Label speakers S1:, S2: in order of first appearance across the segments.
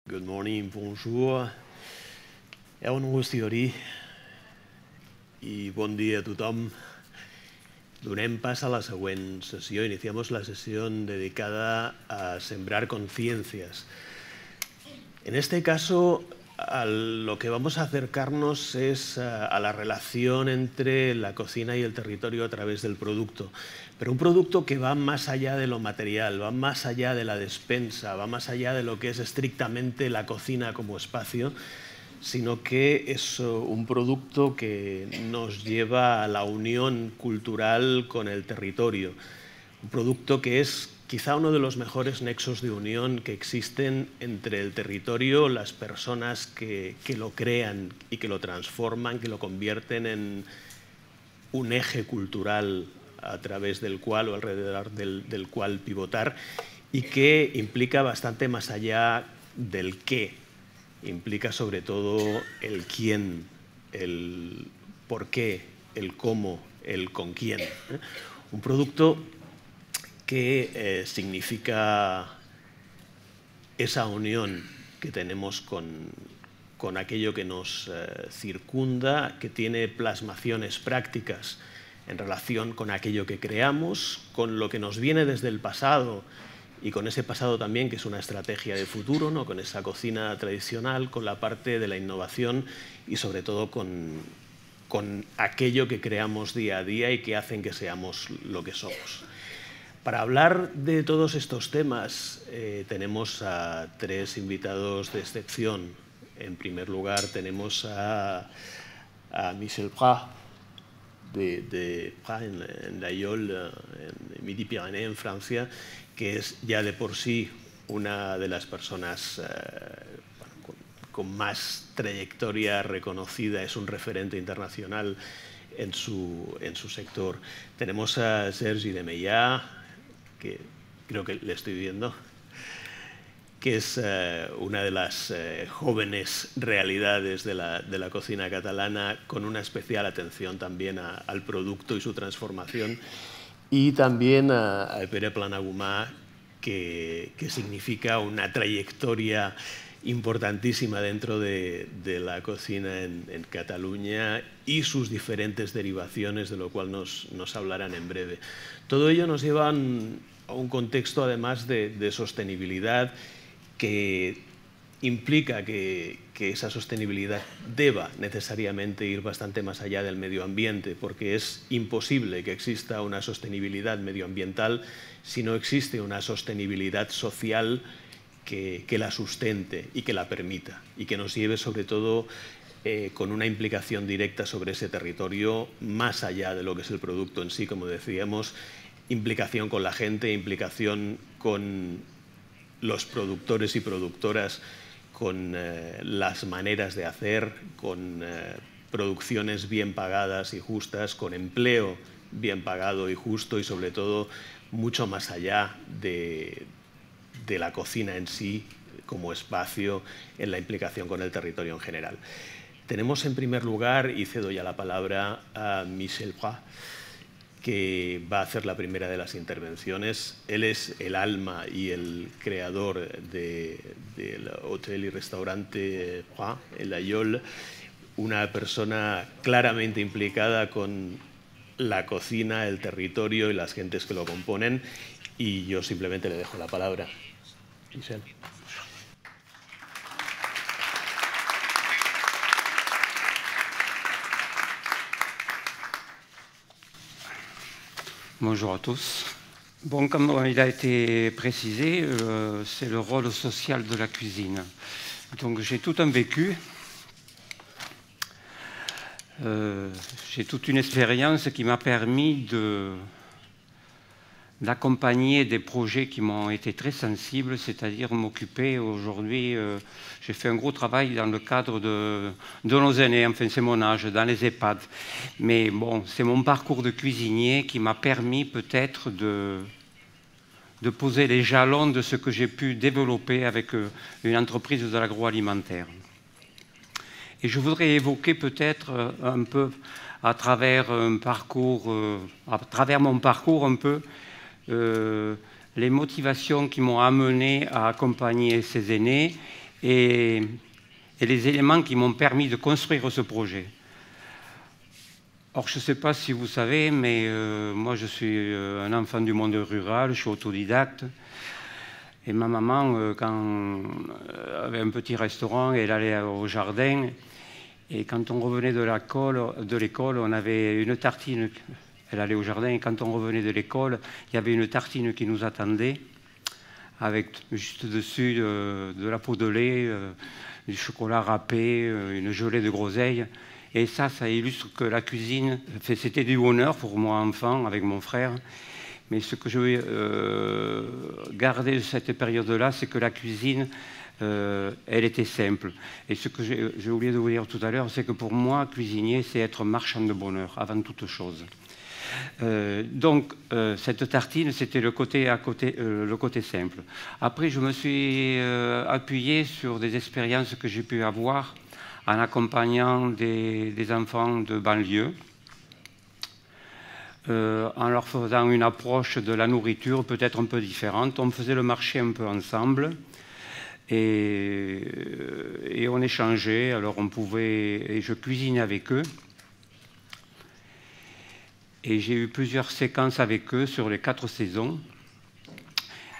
S1: Good morning, bonjour. Egun guzti hori i bon dia a tothom. Donem pas a la següent sessió. Iniciamos la sesión dedicada a sembrar conciencias. En este caso, a lo que vamos a acercarnos es a la relación entre la cocina y el territorio a través del producto. Pero un producto que va más allá de lo material, va más allá de la despensa, va más allá de lo que es estrictamente la cocina como espacio, sino que es un producto que nos lleva a la unión cultural con el territorio. Un producto que es quizá uno de los mejores nexos de unión que existen entre el territorio, las personas que lo crean y que lo transforman, que lo convierten en un eje cultural a través del cual o alrededor del cual pivotar, y que implica bastante más allá del qué. Implica sobre todo el quién, el por qué, el cómo, el con quién. Un producto que significa esa unión que tenemos con aquello que nos circunda, que tiene plasmaciones prácticas en relación con aquello que creamos, con lo que nos viene desde el pasado y con ese pasado también que es una estrategia de futuro, ¿no? Con esa cocina tradicional, con la parte de la innovación y sobre todo con aquello que creamos día a día y que hacen que seamos lo que somos. Para hablar de todos estos temas tenemos a tres invitados de excepción. En primer lugar tenemos a Michel Prat, de Prat en La Yole, en Midi-Pyrénées, en Francia, que es ya de por sí una de las personas con más trayectoria reconocida, es un referente internacional en su sector. Tenemos a Sergi de Meillà, que creo que le estoy viendo, que es una de las jóvenes realidades de la cocina catalana, con una especial atención también al producto y su transformación, y también a Pere Planagumà, que significa una trayectoria importantísima dentro de la cocina en Cataluña y sus diferentes derivaciones, de lo cual nos hablarán en breve. Todo ello nos lleva a un contexto además de sostenibilidad, que implica que esa sostenibilidad deba necesariamente ir bastante más allá del medio ambiente, porque es imposible que exista una sostenibilidad medioambiental si no existe una sostenibilidad social que la sustente y que la permita, y que nos lleve sobre todo con una implicación directa sobre ese territorio, más allá de lo que es el producto en sí, como decíamos, implicación con la gente, implicación con los productores y productoras, con las maneras de hacer, con producciones bien pagadas y justas, con empleo bien pagado y justo, y sobre todo mucho más allá de la cocina en sí como espacio, en la implicación con el territorio en general. Tenemos en primer lugar, y cedo ya la palabra a Michel Prat, que va a hacer la primera de las intervenciones. Él es el alma y el creador del hotel y restaurante Prat en La Yole, una persona claramente implicada con la cocina, el territorio y las gentes que lo componen, y yo simplemente le dejo la palabra. Michel.
S2: Bonjour à tous. Bon, comme il a été précisé, c'est le rôle social de la cuisine. Donc j'ai tout un vécu, j'ai toute une expérience qui m'a permis d'accompagner des projets qui m'ont été très sensibles, c'est-à-dire m'occuper aujourd'hui, j'ai fait un gros travail dans le cadre de nos aînés, enfin c'est mon âge, dans les EHPAD. Mais bon, c'est mon parcours de cuisinier qui m'a permis peut-être de poser les jalons de ce que j'ai pu développer avec une entreprise de l'agroalimentaire. Et je voudrais évoquer peut-être un peu à travers mon parcours un peu les motivations qui m'ont amené à accompagner ces aînés et les éléments qui m'ont permis de construire ce projet. Or, je ne sais pas si vous savez, mais moi je suis un enfant du monde rural, je suis autodidacte. Et ma maman, quand avait un petit restaurant, elle allait au jardin. Et quand on revenait de l'école, on avait une tartine. Elle allait au jardin et quand on revenait de l'école, il y avait une tartine qui nous attendait, avec juste dessus de la peau de lait, du chocolat râpé, une gelée de groseille. Et ça illustre que la cuisine, c'était du bonheur pour moi enfant, avec mon frère. Mais ce que je veux garder de cette période-là, c'est que la cuisine, elle était simple. Et ce que j'ai oublié de vous dire tout à l'heure, c'est que pour moi, cuisinier, c'est être marchand de bonheur, avant toute chose. Donc, cette tartine, c'était le côté simple. Après, je me suis appuyé sur des expériences que j'ai pu avoir en accompagnant des enfants de banlieue, en leur faisant une approche de la nourriture peut-être un peu différente. On faisait le marché un peu ensemble et on échangeait. Alors et je cuisinais avec eux. Et j'ai eu plusieurs séquences avec eux sur les 4 saisons.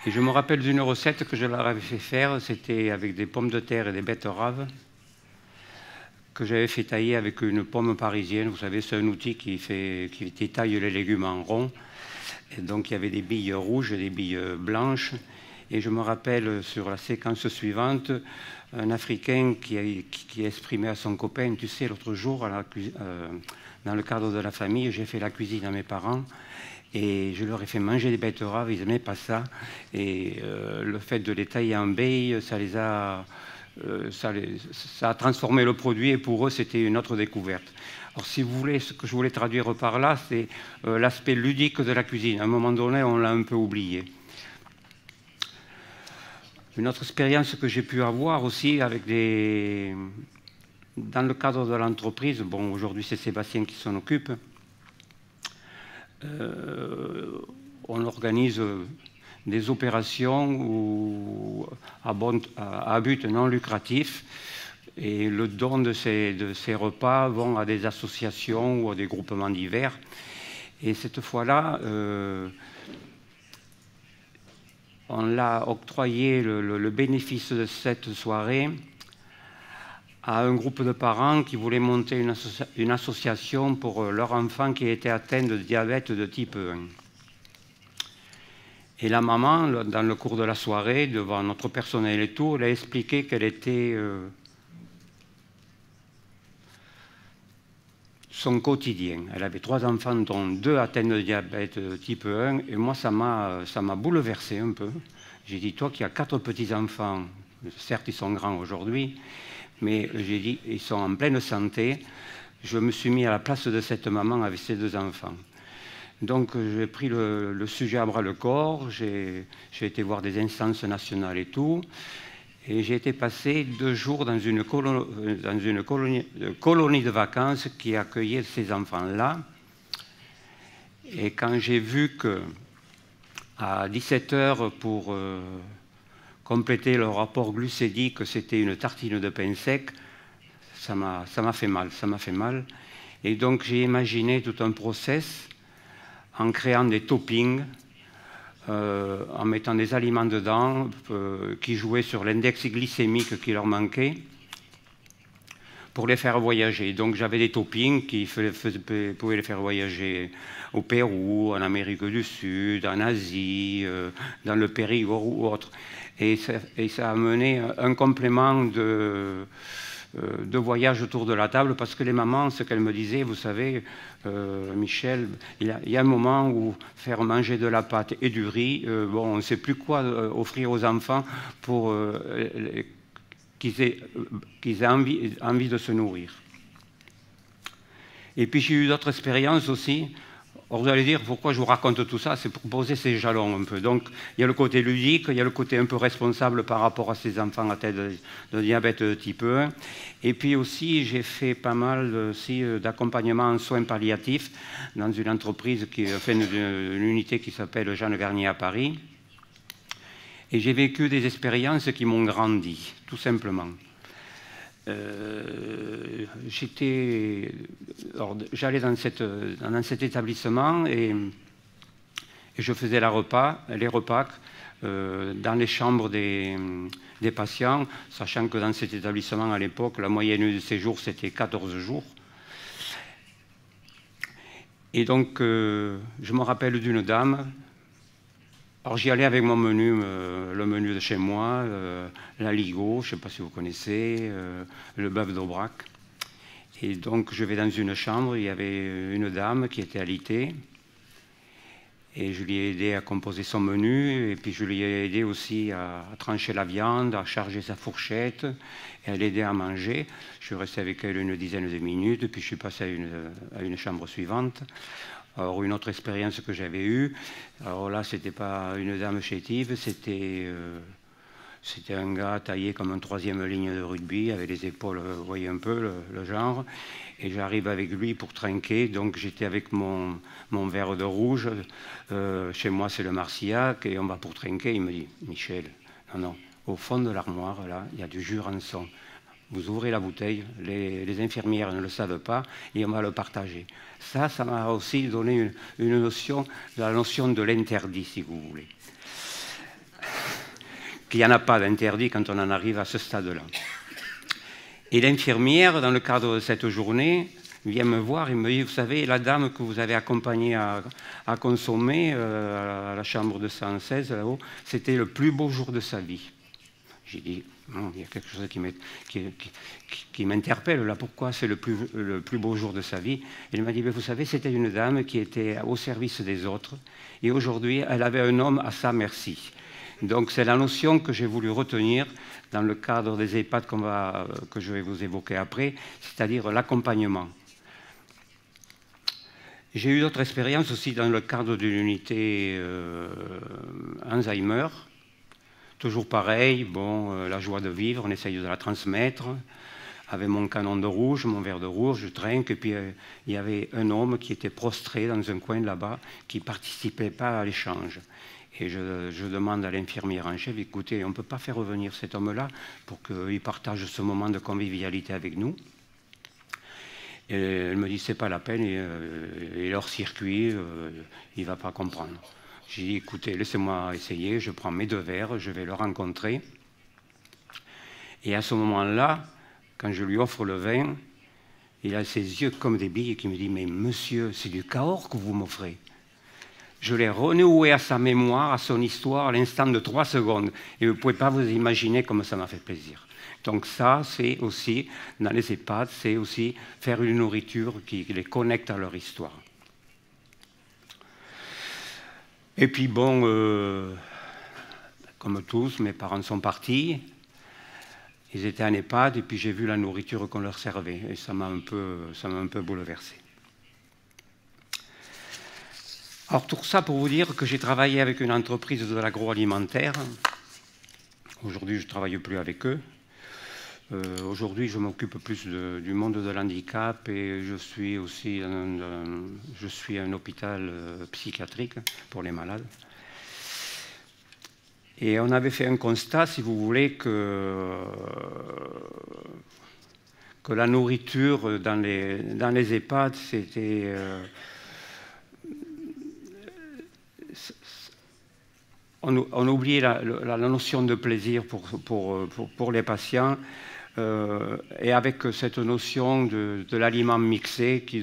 S2: Et je me rappelle d'une recette que je leur avais fait faire, c'était avec des pommes de terre et des betteraves, que j'avais fait tailler avec une pomme parisienne. Vous savez, c'est un outil qui taille les légumes en rond. Et donc il y avait des billes rouges et des billes blanches. Et je me rappelle sur la séquence suivante, un Africain qui exprimait à son copain, tu sais, l'autre jour, dans le cadre de la famille, j'ai fait la cuisine à mes parents et je leur ai fait manger des betteraves, ils n'aimaient pas ça. Et le fait de les tailler en baies, ça a transformé le produit et pour eux, c'était une autre découverte. Alors, si vous voulez, ce que je voulais traduire par là, c'est l'aspect ludique de la cuisine. À un moment donné, on l'a un peu oublié. Une autre expérience que j'ai pu avoir aussi dans le cadre de l'entreprise, bon, aujourd'hui c'est Sébastien qui s'en occupe, on organise des opérations à but non lucratif et le don de ces repas vont à des associations ou à des groupements divers. Et cette fois-là, on l'a octroyé le bénéfice de cette soirée à un groupe de parents qui voulaient monter une association pour leur enfant qui était atteint de diabète de type 1. Et la maman, dans le cours de la soirée, devant notre personnel et tout, elle a expliqué qu'elle était son quotidien. Elle avait 3 enfants, dont 2 atteints de diabète type 1, et moi, ça m'a bouleversé un peu. J'ai dit, toi qui as 4 petits-enfants, certes, ils sont grands aujourd'hui, mais j'ai dit, ils sont en pleine santé. Je me suis mis à la place de cette maman avec ses 2 enfants. Donc, j'ai pris le sujet à bras-le-corps, j'ai été voir des instances nationales et tout, et j'ai été passer 2 jours dans une colonie de vacances qui accueillait ces enfants-là. Et quand j'ai vu qu'à 17h, pour compléter le rapport glucédique, c'était une tartine de pain sec, ça m'a fait mal, Et donc j'ai imaginé tout un process en créant des toppings, en mettant des aliments dedans qui jouaient sur l'index glycémique qui leur manquait pour les faire voyager. Donc j'avais des toppings qui pouvaient les faire voyager au Pérou, en Amérique du Sud, en Asie, dans le Périgord ou autre. Et ça a mené un complément de voyage autour de la table, parce que les mamans, ce qu'elles me disaient, vous savez, Michel, il y a un moment où faire manger de la pâte et du riz, bon, on ne sait plus quoi offrir aux enfants pour qu'ils aient envie de se nourrir. Et puis j'ai eu d'autres expériences aussi. Alors vous allez dire, pourquoi je vous raconte tout ça? C'est pour poser ces jalons un peu. Donc, il y a le côté ludique, il y a le côté un peu responsable par rapport à ces enfants atteints de diabète de type 1. Et puis aussi, j'ai fait pas mal d'accompagnement en soins palliatifs dans une entreprise une unité qui s'appelle Jeanne Garnier à Paris. Et j'ai vécu des expériences qui m'ont grandi, tout simplement. J'allais dans cet établissement et je faisais les repas dans les chambres des patients, sachant que dans cet établissement, à l'époque, la moyenne de séjour, c'était 14 jours. Et donc, je me rappelle d'une dame. Alors, j'y allais avec mon menu, le menu de chez moi, la Ligo, je ne sais pas si vous connaissez, le bœuf d'Aubrac. Et donc, je vais dans une chambre, il y avait une dame qui était alitée. Et je lui ai aidé à composer son menu, et puis je lui ai aidé aussi à trancher la viande, à charger sa fourchette, et à l'aider à manger. Je suis resté avec elle une dizaine de minutes, puis je suis passé à une chambre suivante. Alors, une autre expérience que j'avais eue, alors là, ce n'était pas une dame chétive, c'était un gars taillé comme une troisième ligne de rugby, avec les épaules, vous voyez un peu le genre. Et j'arrive avec lui pour trinquer, donc j'étais avec mon verre de rouge. Chez moi, c'est le Marcillac, et on va pour trinquer. Il me dit, Michel, non, au fond de l'armoire, là, il y a du jus rançon. Vous ouvrez la bouteille, les infirmières ne le savent pas, et on va le partager. Ça m'a aussi donné une notion, la notion de l'interdit, si vous voulez. Qu'il n'y en a pas d'interdit quand on en arrive à ce stade-là. Et l'infirmière, dans le cadre de cette journée, vient me voir et me dit, vous savez, la dame que vous avez accompagnée à consommer à la chambre 216, là-haut, c'était le plus beau jour de sa vie. J'ai dit, non, il y a quelque chose qui m'interpelle là, pourquoi c'est le plus beau jour de sa vie? Elle m'a dit, vous savez, c'était une dame qui était au service des autres, et aujourd'hui, elle avait un homme à sa merci. Donc c'est la notion que j'ai voulu retenir dans le cadre des EHPAD que je vais vous évoquer après, c'est-à-dire l'accompagnement. J'ai eu d'autres expériences aussi dans le cadre d'une unité Alzheimer. Toujours pareil, la joie de vivre, on essaye de la transmettre. Avec mon canon de rouge, mon verre de rouge, je trinque, et puis il y avait un homme qui était prostré dans un coin là-bas, qui ne participait pas à l'échange. Et je demande à l'infirmière en chef, écoutez, on ne peut pas faire revenir cet homme-là pour qu'il partage ce moment de convivialité avec nous. Et elle me dit, c'est pas la peine, et leur circuit, il ne va pas comprendre. J'ai dit, écoutez, laissez-moi essayer, je prends mes 2 verres, je vais le rencontrer. Et à ce moment-là, quand je lui offre le vin, il a ses yeux comme des billes qui me dit, mais monsieur, c'est du Cahors que vous m'offrez. Je l'ai renoué à sa mémoire, à son histoire, à l'instant de 3 secondes. Et vous ne pouvez pas vous imaginer comme ça m'a fait plaisir. Donc ça, c'est aussi, dans les EHPAD, c'est aussi faire une nourriture qui les connecte à leur histoire. Et puis comme tous, mes parents sont partis. Ils étaient en EHPAD, et puis j'ai vu la nourriture qu'on leur servait. Et ça m'a un peu bouleversé. Alors tout ça pour vous dire que j'ai travaillé avec une entreprise de l'agroalimentaire. Aujourd'hui, je ne travaille plus avec eux. Aujourd'hui, je m'occupe plus du monde de l'handicap, et je suis aussi un hôpital psychiatrique pour les malades. Et on avait fait un constat, si vous voulez, que la nourriture dans les EHPAD, c'était... on oubliait la notion de plaisir pour les patients, et avec cette notion de l'aliment mixé qui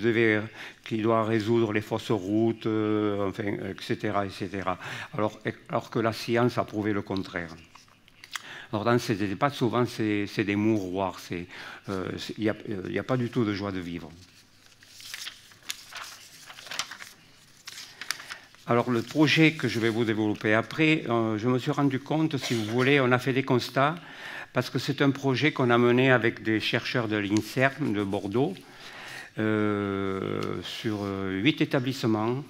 S2: doit résoudre les fausses routes, etc., etc. Alors que la science a prouvé le contraire. Alors dans ces EHPAD, souvent, c'est des mouroirs, il n'y a pas du tout de joie de vivre. Alors le projet que je vais vous développer après, je me suis rendu compte, si vous voulez, on a fait des constats, parce que c'est un projet qu'on a mené avec des chercheurs de l'INSERM de Bordeaux, sur 8 établissements.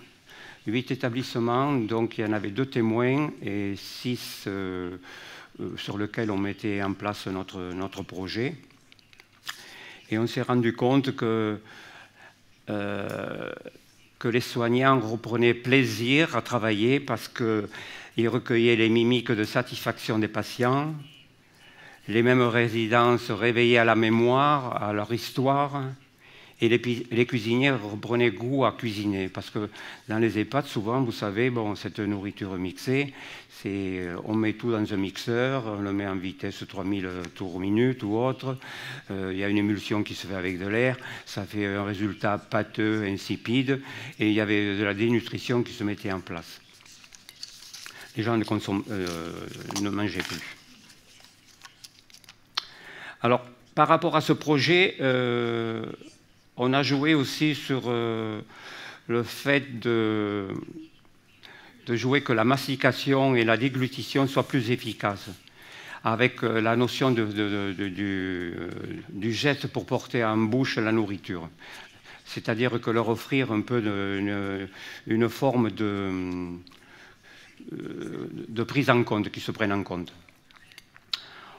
S2: 8 établissements, donc il y en avait 2 témoins et 6 sur lesquels on mettait en place notre projet. Et on s'est rendu compte que les soignants reprenaient plaisir à travailler, parce que Il recueillait les mimiques de satisfaction des patients. Les mêmes résidents se réveillaient à la mémoire, à leur histoire. Et les cuisiniers reprenaient goût à cuisiner, parce que dans les EHPAD, souvent, vous savez, bon, cette nourriture mixée, on met tout dans un mixeur, on le met en vitesse 3000 tours minute ou autre, il y a une émulsion qui se fait avec de l'air, ça fait un résultat pâteux, insipide, et il y avait de la dénutrition qui se mettait en place. Les gens ne mangeaient plus. Alors, par rapport à ce projet, on a joué aussi sur le fait de jouer que la mastication et la déglutition soient plus efficaces, avec la notion du geste pour porter en bouche la nourriture. C'est-à-dire que leur offrir un peu une forme de prise en compte, qui se prenne en compte.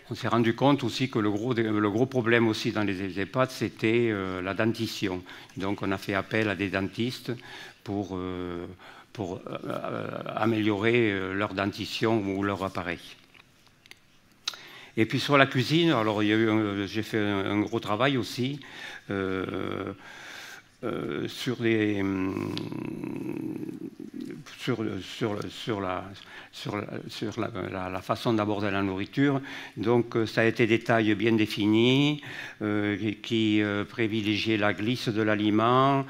S2: On s'est rendu compte aussi que le gros problème aussi dans les EHPAD, c'était la dentition. Donc on a fait appel à des dentistes pour améliorer leur dentition ou leur appareil. Et puis sur la cuisine, alors j'ai fait un gros travail aussi sur la façon d'aborder la nourriture. Donc ça a été des tailles bien définies qui privilégiaient la glisse de l'aliment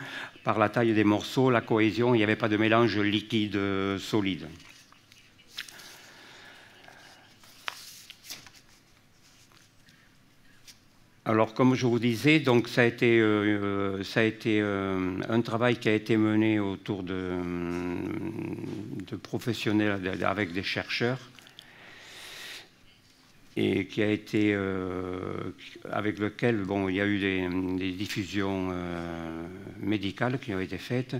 S2: par la taille des morceaux, la cohésion, il n'y avait pas de mélange liquide-solide. Alors, comme je vous disais, donc, ça a été un travail qui a été mené autour de professionnels avec des chercheurs et qui a été, avec lequel bon, il y a eu des diffusions médicales qui ont été faites.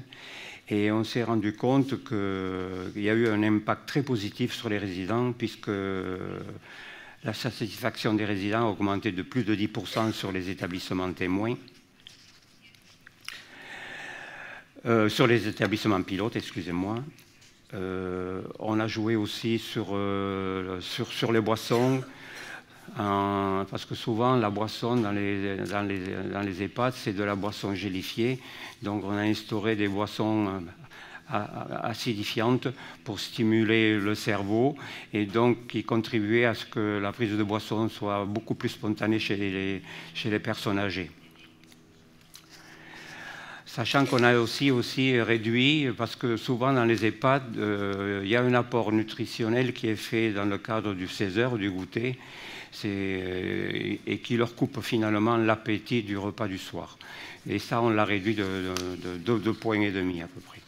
S2: Et on s'est rendu compte qu'il y a eu un impact très positif sur les résidents, puisque la satisfaction des résidents a augmenté de plus de 10% sur les établissements témoins. Sur les établissements pilotes, excusez-moi. On a joué aussi sur les boissons, parce que souvent la boisson dans les EHPAD, c'est de la boisson gélifiée. Donc on a instauré des boissons acidifiantes pour stimuler le cerveau et donc qui contribuait à ce que la prise de boisson soit beaucoup plus spontanée chez les personnes âgées. Sachant qu'on a aussi réduit, parce que souvent dans les EHPAD, il y a un apport nutritionnel qui est fait dans le cadre du 16h, du goûter, et qui leur coupe finalement l'appétit du repas du soir. Et ça, on l'a réduit de 2,5 points à peu près.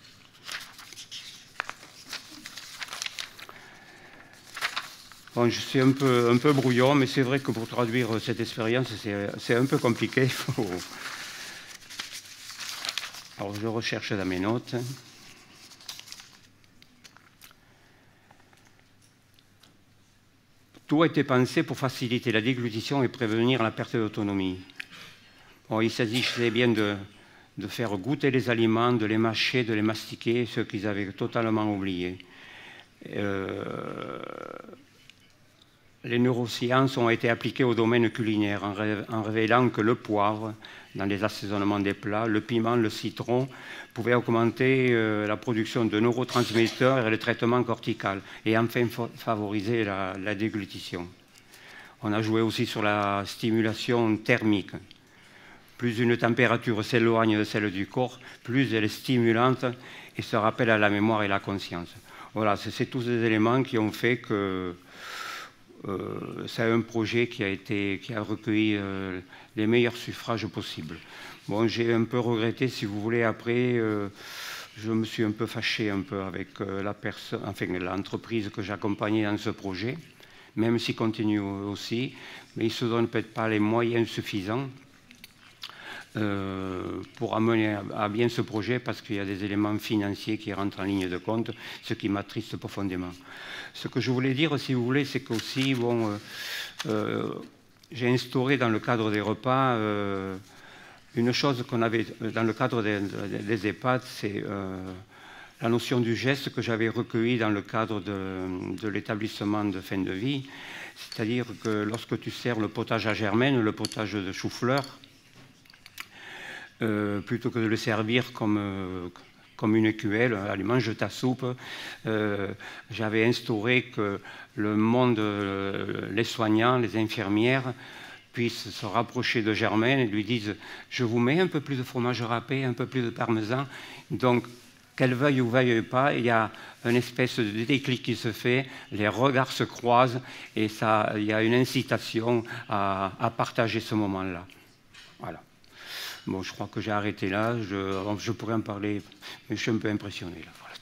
S2: Bon, je suis un peu brouillon, mais c'est vrai que pour traduire cette expérience, c'est un peu compliqué. Alors, je recherche dans mes notes. Tout a été pensé pour faciliter la déglutition et prévenir la perte d'autonomie. Bon, il s'agissait bien de faire goûter les aliments, de les mâcher, de les mastiquer, ce qu'ils avaient totalement oublié. Les neurosciences ont été appliquées au domaine culinaire en révélant que le poivre, dans les assaisonnements des plats, le piment, le citron, pouvaient augmenter la production de neurotransmetteurs et le traitement cortical, et enfin favoriser la déglutition. On a joué aussi sur la stimulation thermique. Plus une température s'éloigne de celle du corps, plus elle est stimulante et se rappelle à la mémoire et la conscience. Voilà, c'est tous ces éléments qui ont fait que c'est un projet qui a recueilli les meilleurs suffrages possibles. Bon, j'ai un peu regretté, si vous voulez, après, je me suis un peu fâché avec l'entreprise que j'accompagnais dans ce projet, même s'il continue aussi, mais il ne se donne peut-être pas les moyens suffisants pour amener à bien ce projet, parce qu'il y a des éléments financiers qui rentrent en ligne de compte, ce qui m'attriste profondément. Ce que je voulais dire, si vous voulez, c'est qu'aussi, bon, j'ai instauré dans le cadre des repas une chose qu'on avait dans le cadre des EHPAD, c'est la notion du geste que j'avais recueillie dans le cadre de l'établissement de fin de vie. C'est-à-dire que lorsque tu sers le potage à germaine, le potage de chou-fleur, plutôt que de le servir comme une écuelle, allez, mange ta soupe, j'avais instauré que le monde, les soignants, les infirmières, puissent se rapprocher de Germaine et lui disent « je vous mets un peu plus de fromage râpé, un peu plus de parmesan ». Donc, qu'elle veuille ou veuille pas, il y a une espèce de déclic qui se fait, les regards se croisent et ça, il y a une incitation à partager ce moment-là. Voilà. Bon, je crois que j'ai arrêté là, je pourrais en parler, mais je suis un peu impressionné là. Voilà.